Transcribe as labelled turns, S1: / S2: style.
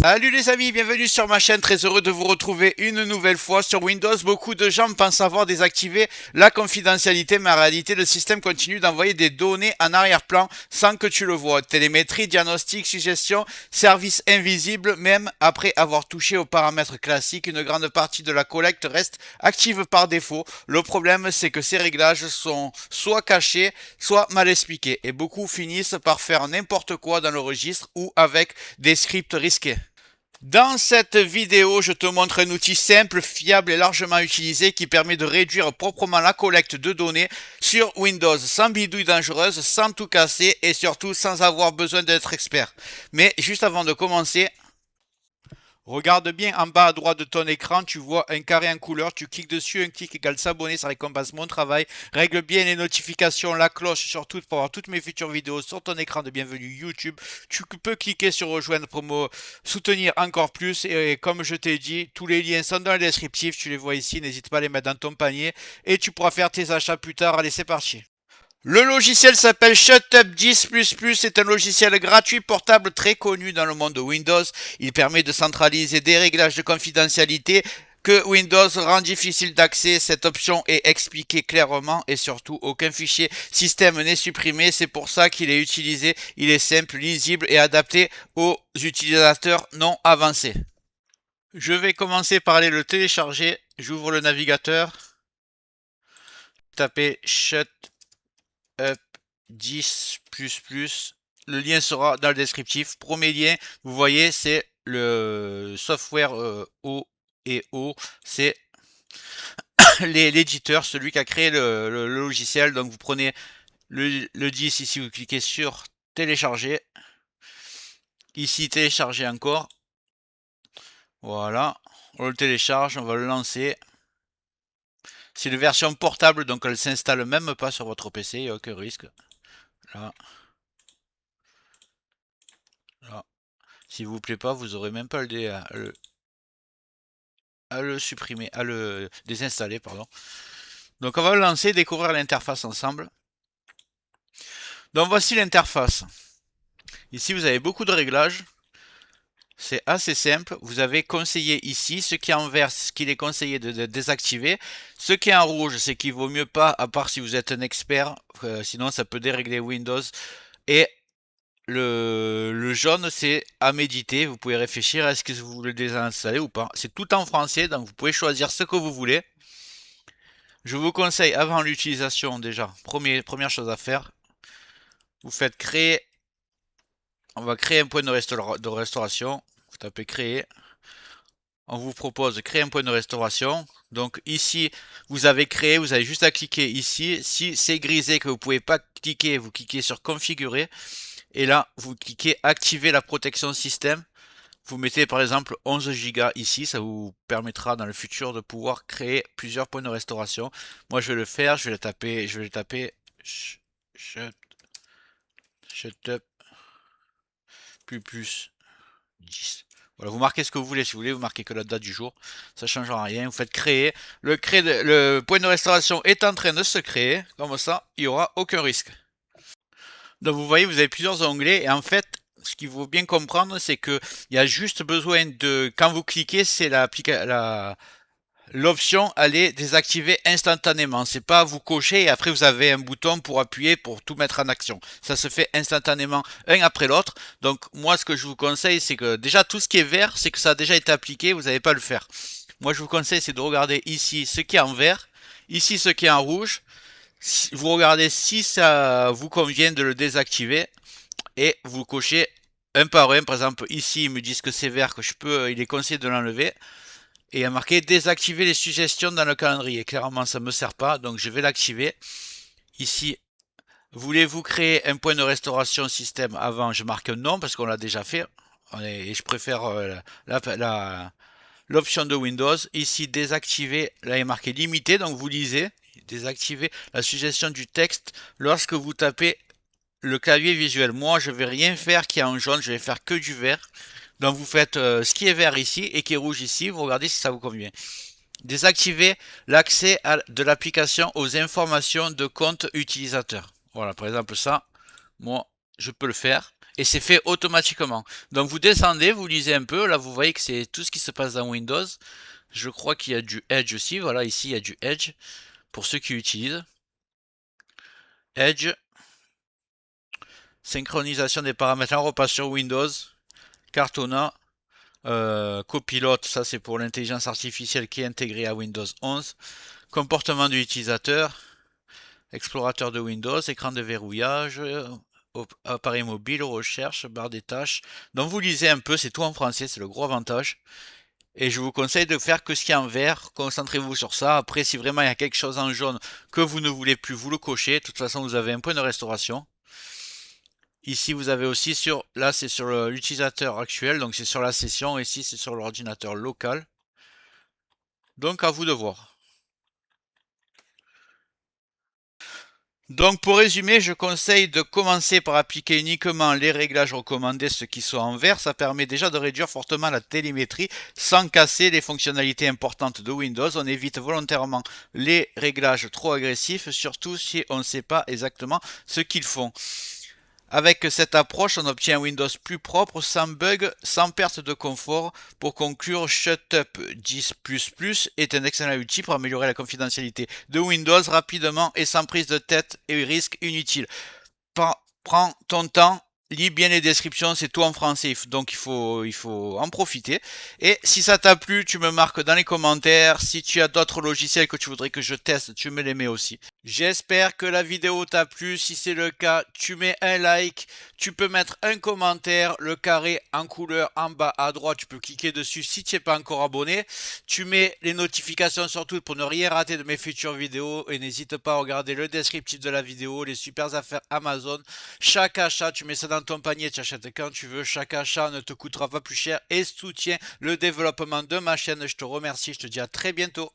S1: Salut les amis, bienvenue sur ma chaîne, très heureux de vous retrouver une nouvelle fois sur Windows. Beaucoup de gens pensent avoir désactivé la confidentialité, mais en réalité le système continue d'envoyer des données en arrière-plan sans que tu le vois. Télémétrie, diagnostic, suggestion, service invisible, même après avoir touché aux paramètres classiques, une grande partie de la collecte reste active par défaut. Le problème c'est que ces réglages sont soit cachés, soit mal expliqués, et beaucoup finissent par faire n'importe quoi dans le registre ou avec des scripts risqués. Dans cette vidéo, je te montre un outil simple, fiable et largement utilisé qui permet de réduire proprement la collecte de données sur Windows sans bidouille dangereuse, sans tout casser et surtout sans avoir besoin d'être expert. Mais juste avant de commencer, regarde bien en bas à droite de ton écran, tu vois un carré en couleur, tu cliques dessus, un clic égale s'abonner, ça récompense mon travail. Règle bien les notifications, la cloche surtout pour avoir toutes mes futures vidéos sur ton écran de bienvenue YouTube. Tu peux cliquer sur rejoindre pour me soutenir encore plus et comme je t'ai dit, tous les liens sont dans le descriptif, tu les vois ici, n'hésite pas à les mettre dans ton panier et tu pourras faire tes achats plus tard. Allez, c'est parti. Le logiciel s'appelle Shutup 10++, c'est un logiciel gratuit portable très connu dans le monde de Windows. Il permet de centraliser des réglages de confidentialité que Windows rend difficile d'accès. Cette option est expliquée clairement et surtout aucun fichier système n'est supprimé. C'est pour ça qu'il est utilisé. Il est simple, lisible et adapté aux utilisateurs non avancés. Je vais commencer par aller le télécharger. J'ouvre le navigateur. Tapez Shutup 10++, le lien sera dans le descriptif. Premier lien, vous voyez, c'est le software O et O, c'est l'éditeur, celui qui a créé le logiciel. Donc vous prenez le 10 ici, vous cliquez sur télécharger. Ici, télécharger encore. Voilà, on le télécharge, on va le lancer. C'est une version portable, donc elle s'installe même pas sur votre PC, il n'y a aucun risque. Là. Là. S'il vous plaît pas, vous aurez même pas à le supprimer, à le désinstaller, pardon. Donc on va le lancer, découvrir l'interface ensemble. Donc voici l'interface. Ici vous avez beaucoup de réglages. C'est assez simple. Vous avez conseillé ici, ce qui est en vert, c'est ce qu'il est conseillé de désactiver. Ce qui est en rouge, c'est qu'il vaut mieux pas, à part si vous êtes un expert, sinon ça peut dérégler Windows. Et le jaune, c'est à méditer. Vous pouvez réfléchir, est-ce que vous voulez le désinstaller ou pas. C'est tout en français, donc vous pouvez choisir ce que vous voulez. Je vous conseille, avant l'utilisation déjà, première chose à faire, vous faites créer, on va créer un point de restauration. Vous tapez créer. On vous propose de créer un point de restauration. Donc ici, vous avez créé, vous avez juste à cliquer ici. Si c'est grisé que vous ne pouvez pas cliquer, vous cliquez sur configurer. Et là, vous cliquez activer la protection système. Vous mettez par exemple 11 Go ici, ça vous permettra dans le futur de pouvoir créer plusieurs points de restauration. Moi je vais le faire, je vais le taper Shutup plus 10. Voilà, vous marquez ce que vous voulez, si vous voulez, vous marquez que la date du jour, ça ne changera rien, vous faites créer. Le point de restauration est en train de se créer, comme ça, il n'y aura aucun risque. Donc vous voyez, vous avez plusieurs onglets et en fait, ce qu'il faut bien comprendre, c'est que il y a juste besoin de, quand vous cliquez, c'est l'option aller désactiver instantanément. C'est pas vous cocher et après vous avez un bouton pour appuyer pour tout mettre en action. Ça se fait instantanément, un après l'autre. Donc moi, ce que je vous conseille, c'est que déjà tout ce qui est vert, c'est que ça a déjà été appliqué, vous n'avez pas à le faire. Moi, je vous conseille, c'est de regarder ici ce qui est en vert, ici ce qui est en rouge. Vous regardez si ça vous convient de le désactiver et vous cochez un par un. Par exemple, ici, ils me disent que c'est vert, que il est conseillé de l'enlever. Et il y a marqué désactiver les suggestions dans le calendrier. Clairement, ça ne me sert pas, donc je vais l'activer. Ici, voulez-vous créer un point de restauration système avant? Je marque non parce qu'on l'a déjà fait. Et je préfère l'option de Windows. Ici, désactiver. Là, il est marqué limité, donc vous lisez. Désactiver la suggestion du texte lorsque vous tapez le clavier visuel. Moi, je vais rien faire qui est en jaune, je vais faire que du vert. Donc vous faites ce qui est vert ici et qui est rouge ici, vous regardez si ça vous convient. Désactiver l'accès de l'application aux informations de compte utilisateur. Voilà, par exemple ça, moi, je peux le faire. Et c'est fait automatiquement. Donc vous descendez, vous lisez un peu. Là, vous voyez que c'est tout ce qui se passe dans Windows. Je crois qu'il y a du Edge aussi. Voilà, ici, il y a du Edge. Pour ceux qui utilisent. Edge. Synchronisation des paramètres. On repasse sur Windows. Cartona. Copilote, ça c'est pour l'intelligence artificielle qui est intégrée à Windows 11. Comportement de l'utilisateur. Explorateur de Windows, écran de verrouillage, appareil mobile, recherche, barre des tâches. Donc vous lisez un peu, c'est tout en français, c'est le gros avantage. Et je vous conseille de faire que ce qui est en vert, concentrez-vous sur ça. Après, si vraiment il y a quelque chose en jaune que vous ne voulez plus, vous le cochez. De toute façon, vous avez un point de restauration. Ici, vous avez aussi là c'est sur l'utilisateur actuel, donc c'est sur la session. Ici, c'est sur l'ordinateur local. Donc à vous de voir. Donc pour résumer, je conseille de commencer par appliquer uniquement les réglages recommandés, ceux qui sont en vert. Ça permet déjà de réduire fortement la télémétrie sans casser les fonctionnalités importantes de Windows. On évite volontairement les réglages trop agressifs, surtout si on ne sait pas exactement ce qu'ils font. Avec cette approche, on obtient un Windows plus propre, sans bug, sans perte de confort. Pour conclure, Shutup 10++ est un excellent outil pour améliorer la confidentialité de Windows rapidement et sans prise de tête et risque inutile. Prends ton temps, lis bien les descriptions, c'est tout en français, donc il faut en profiter. Et si ça t'a plu, tu me marques dans les commentaires. Si tu as d'autres logiciels que tu voudrais que je teste, tu me les mets aussi. J'espère que la vidéo t'a plu. Si c'est le cas, tu mets un like. Tu peux mettre un commentaire, le carré en couleur en bas à droite. Tu peux cliquer dessus si tu n'es pas encore abonné. Tu mets les notifications surtout pour ne rien rater de mes futures vidéos. Et n'hésite pas à regarder le descriptif de la vidéo, les super affaires Amazon. Chaque achat, tu mets ça dans ton panier, tu achètes quand tu veux. Chaque achat ne te coûtera pas plus cher et soutient le développement de ma chaîne. Je te remercie, je te dis à très bientôt.